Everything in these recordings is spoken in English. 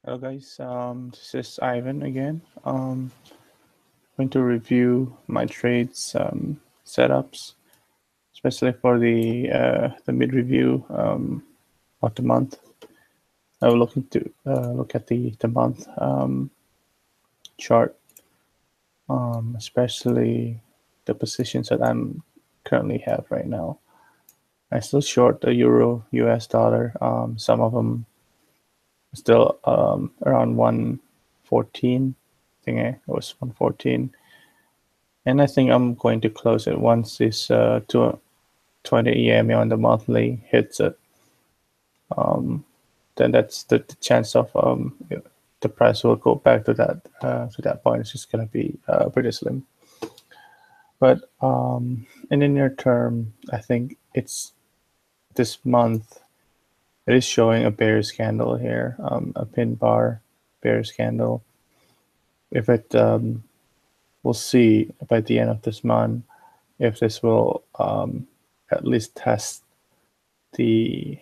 Hello guys, this is Ivan again. Going to review my trades setups, especially for the mid review of the month. I will look at the month chart, especially the positions that I'm currently have right now. I still short the euro US dollar. Some of them still around 114. I think it was 114. And I think I'm going to close it once this 20 EMA on the monthly hits it. Then that's the chance of the price will go back to that point. It's just gonna be pretty slim. But in the near term, I think it's this month. It is showing a bearish candle here, a pin bar bearish candle. If it we'll see by the end of this month if this will at least test the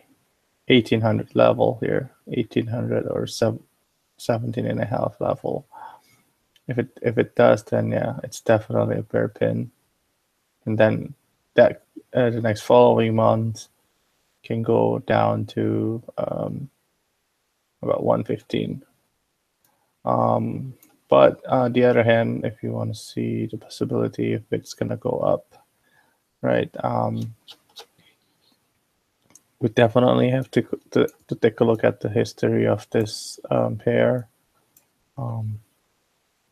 1800 level here, 1800 or 17 and a half level. If it does, then yeah, it's definitely a bear pin. And then that the next following month can go down to about 115. But on the other hand, if you want to see the possibility if it's gonna go up, right? We definitely have to take a look at the history of this pair.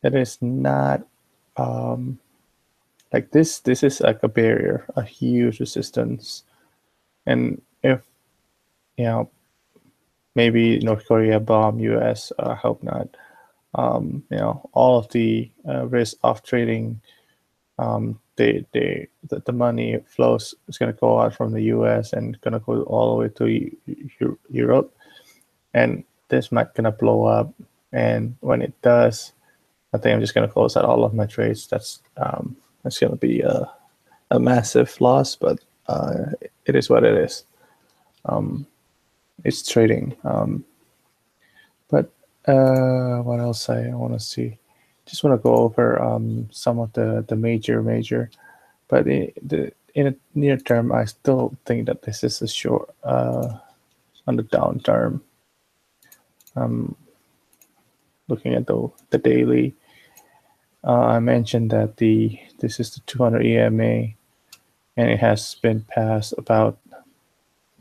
It is not like this. This is like a barrier, a huge resistance, and if you know maybe North Korea bomb US, I hope not. All of the risk of trading, the money flows is going to go out from the US and going to go all the way to Europe, and this might gonna blow up. And when it does, I think I'm just gonna close out all of my trades. That's gonna be a massive loss, but it is what it is. It's trading. But what else I want to see? Just want to go over some of the major. But in the near term, I still think that this is a short on the down term. Looking at the daily, I mentioned that this is the 200 EMA, and it has been past about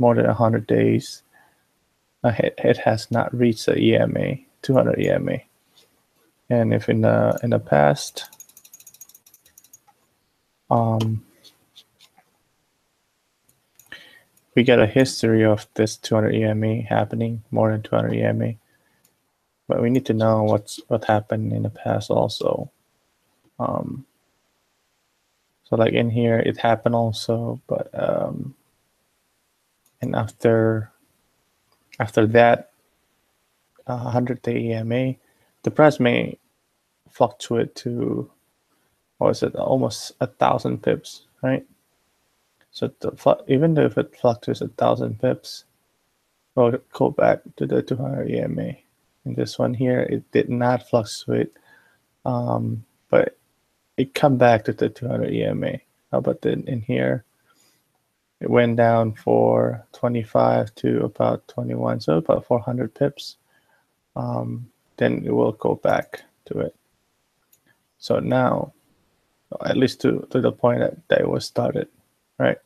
more than 100 days. It has not reached the EMA, 200 EMA. And if in the past, we get a history of this 200 EMA happening, more than 200 EMA, but we need to know what happened in the past also. So like in here, it happened also, but and after that 100-day EMA, the price may fluctuate to, what is it, almost 1,000 pips, right? So even though if it fluctuates 1,000 pips, we'll go back to the 200 EMA. In this one here, it did not fluctuate, but it come back to the 200 EMA. How about then in here? It went down for 25 to about 21, so about 400 pips. Then it will go back to it. So now, at least to the point that it was started, right?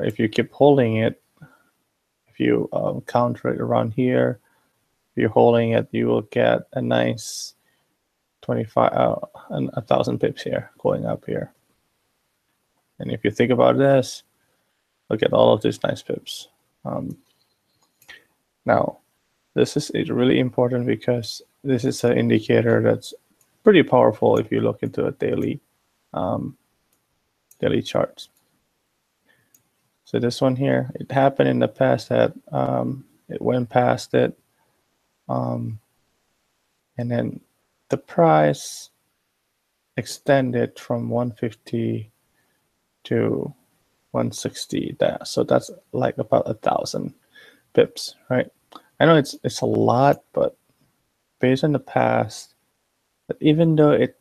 If you keep holding it, if you counter it around here, if you're holding it, you will get a nice 1,000 pips here going up here. And if you think about this, look at all of these nice pips. Now, this is really important because this is an indicator that's pretty powerful if you look into a daily charts. So this one here, it happened in the past that it went past it, and then the price extended from 150 to 160. So that's like about 1,000 pips, right? I know it's a lot, but based on the past, that even though it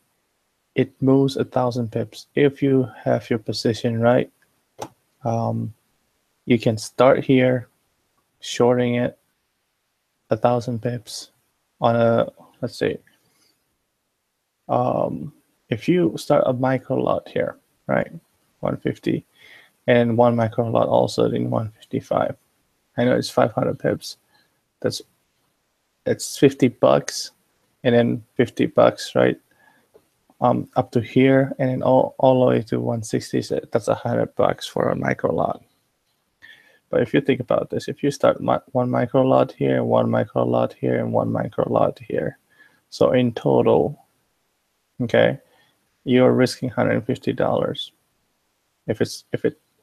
moves 1,000 pips, if you have your position right, you can start here, shorting it 1,000 pips on a, let's say, if you start a micro lot here, right, 150, and one micro lot also in 155. I know it's 500 pips. It's $50, and then $50, right? Up to here, and then all the way to 160. So that's $100 for a micro lot. But if you think about this, if you start one micro lot here, one micro lot here, and one micro lot here, so in total, okay, you're risking $150 if it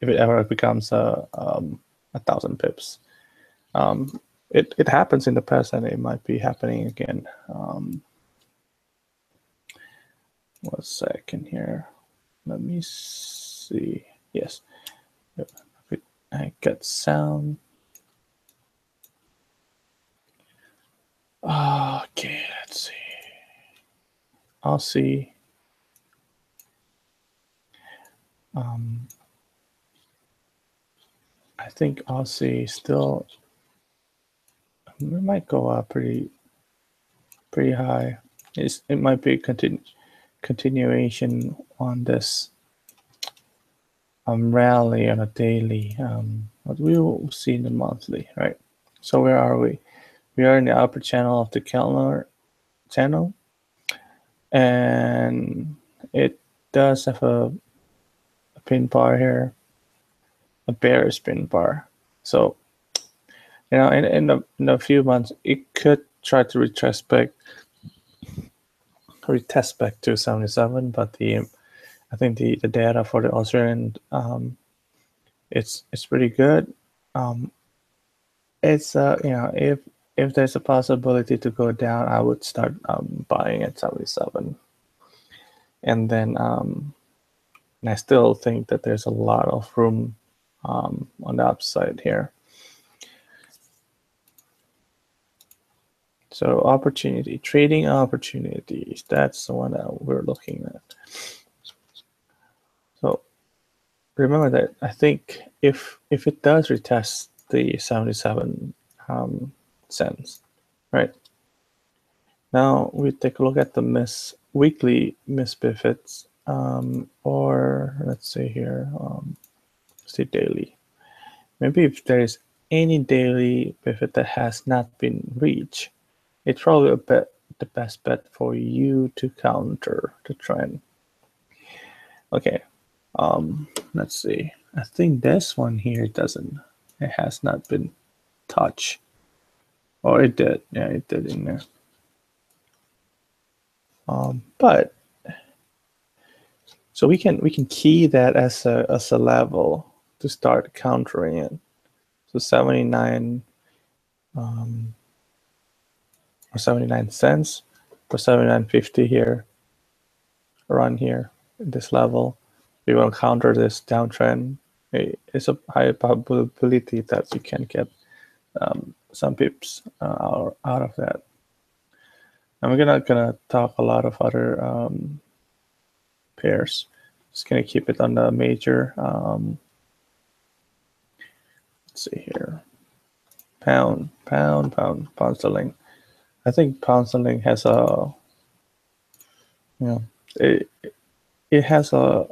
ever becomes a 1,000 pips. It happens in the past, and it might be happening again. 1 second here. Let me see. Yes, I got sound. Okay, let's see. I'll see. I think Aussie still, it might go up pretty high. It might be continuation on this rally on a daily, but we will see in the monthly, right? So where are we? We are in the upper channel of the Kellner channel, and it does have a pin bar here, a bearish pin bar. So, you know, in a few months, it could try to retest back to 77, but I think the data for the Australian, it's pretty good. It's you know, if there's a possibility to go down, I would start buying at 77, and then and I still think that there's a lot of room on the upside here. So trading opportunities, that's the one that we're looking at. So remember that I think if it does retest the 77 cents, right? Now we take a look at the weekly mispivots, or let's say here, see daily. Maybe if there is any daily pivot that has not been reached, it's probably the best bet for you to counter the trend. Okay, let's see. I think this one here it has not been touched. Or it did. Yeah, it did in there. But so we can key that as a level to start countering it. So 79 or 79 cents for 79.50 here, around here at this level. We will counter this downtrend. It's a high probability that you can get some pips out of that. And we're not gonna talk a lot of other pairs. Just gonna keep it on the major. Let's see here. Pound sterling. I think pound sterling has a, you know, it has a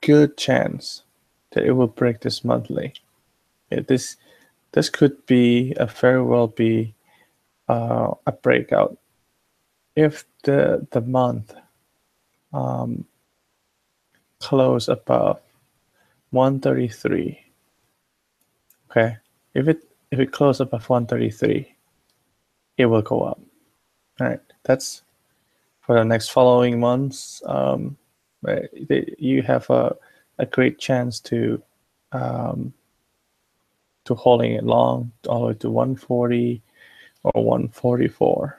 good chance that it will break this monthly. This could be very well be a breakout if the month close above 133. Okay, if it closes above 133, it will go up. All right, that's for the next following months. You have a great chance to holding it long all the way to 140 or 144.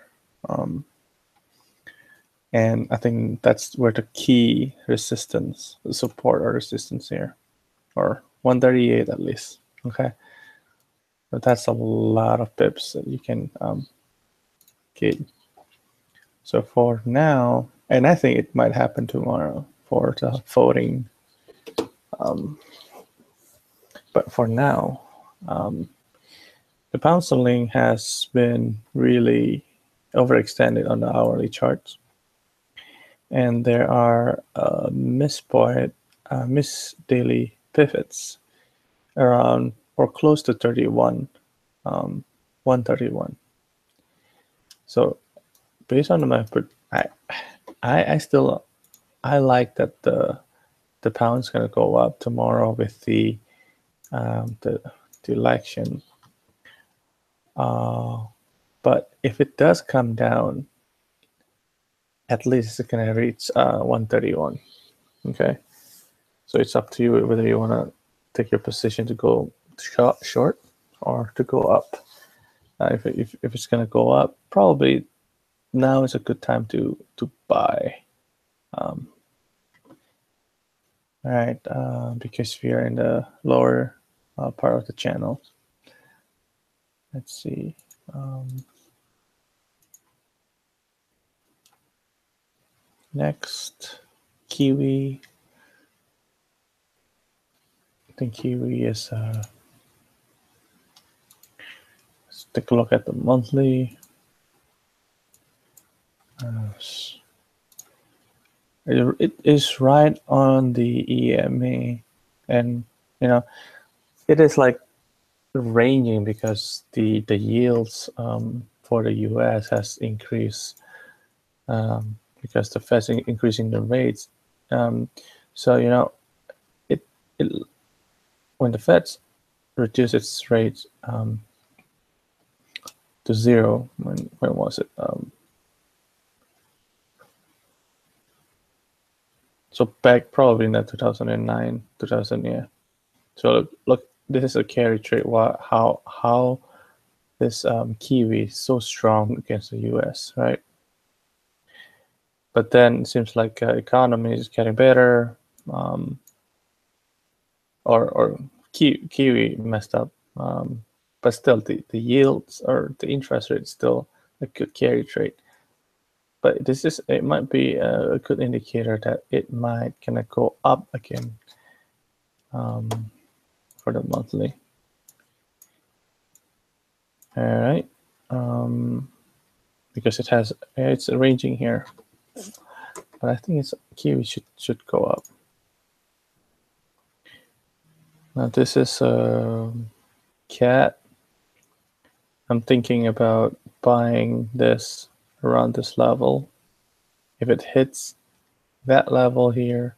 And I think that's where the key resistance, the support or resistance here, or 138 at least. Okay, but that's a lot of pips that you can Okay. So for now, and I think it might happen tomorrow for the voting. But for now, the pound sterling has been really overextended on the hourly charts, and there are miss daily pivots around or close to 31, 131. So based on my, I still like that the pound's gonna go up tomorrow with the election. But if it does come down, at least it's gonna reach 131. Okay, so it's up to you whether you want to take your position to go short or to go up. If it's gonna go up, probably now is a good time to buy. All right, because we are in the lower part of the channel. Let's see. Next, Kiwi. I think Kiwi is. Let's take a look at the monthly. It is right on the EMA, and it is like ranging because the yields for the US has increased because the Fed's increasing the rates. So it when the Fed reduces its rates to zero, when was it? So back probably in the 2009, 2000, yeah. So look, this is a carry trade. How this Kiwi is so strong against the US, right? But then it seems like economy is getting better, or Kiwi messed up, but still the yields or the interest rate is still a good carry trade. But it might be a good indicator that it might kind of go up again for the monthly. All right, because it's ranging here, but I think Kiwi should go up. Now this is a cat. I'm thinking about buying this around this level. If it hits that level here,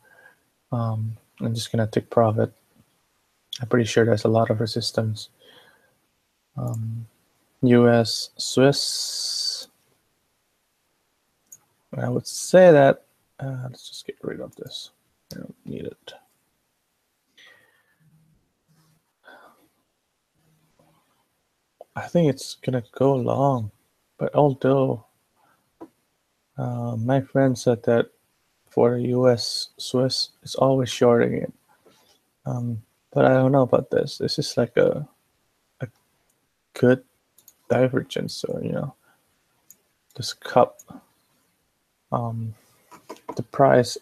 I'm just gonna take profit. I'm pretty sure there's a lot of resistance. US, Swiss. I would say that let's just get rid of this. I don't need it. I think it's gonna go long, but although my friend said that for the US Swiss, it's always shorting it. But I don't know about this. This is like a good divergence, so this cup, the price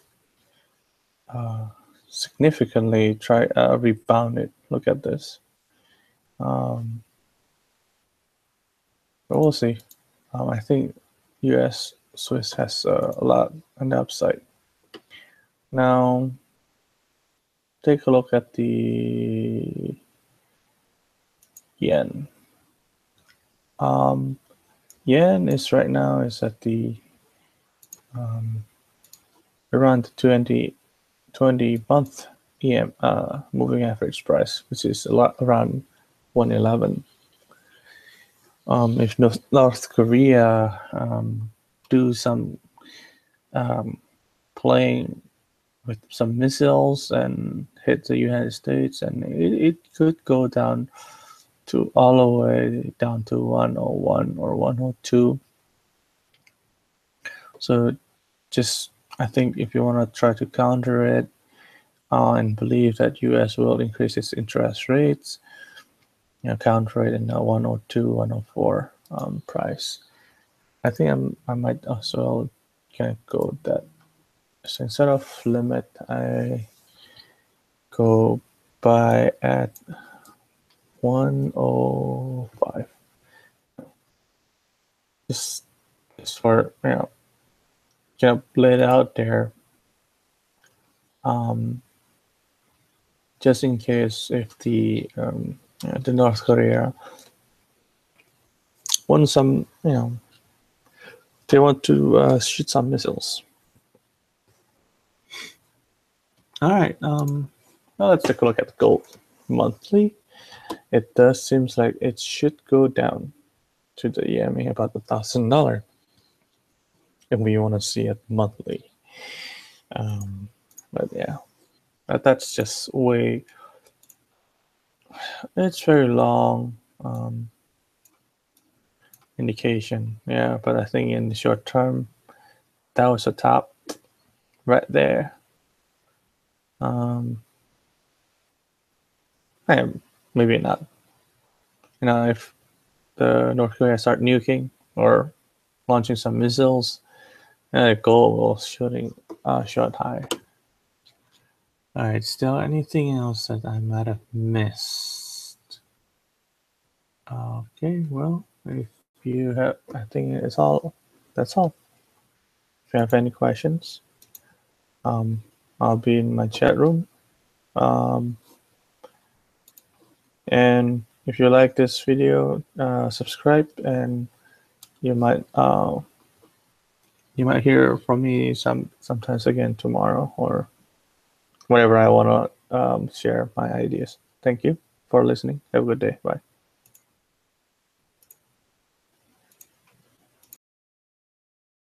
significantly rebounded. Look at this. But we'll see. I think US Swiss has a lot on the upside. Now, take a look at the yen. Yen is right now is at the around the 20-month EM moving average price, which is a lot around 111. If North Korea do some playing with some missiles and hit the United States, and it could go down to all the way down to 101 or 102. So just I think if you want to try to counter it and believe that US will increase its interest rates, counter it in a 102, 104 price. I think I might also kind of go with that. So instead of limit, I go buy at 105. Just for kind of lay it out there. Just in case if the North Korea want some, they want to shoot some missiles. All right. Now let's take a look at the gold monthly. It does seems like it should go down to the EMA about $1,000 if we want to see it monthly. But yeah, that's just way. It's very long indication. Yeah, but I think in the short term, that was the top right there. Maybe not. If the North Korea start nuking or launching some missiles, and gold will shot high. All right, still anything else that I might have missed? Okay, well, if you have, I think it's all. That's all. If you have any questions, I'll be in my chat room. And if you like this video, subscribe, and you might hear from me sometimes again tomorrow or whenever I want to share my ideas. Thank you for listening. Have a good day. Bye.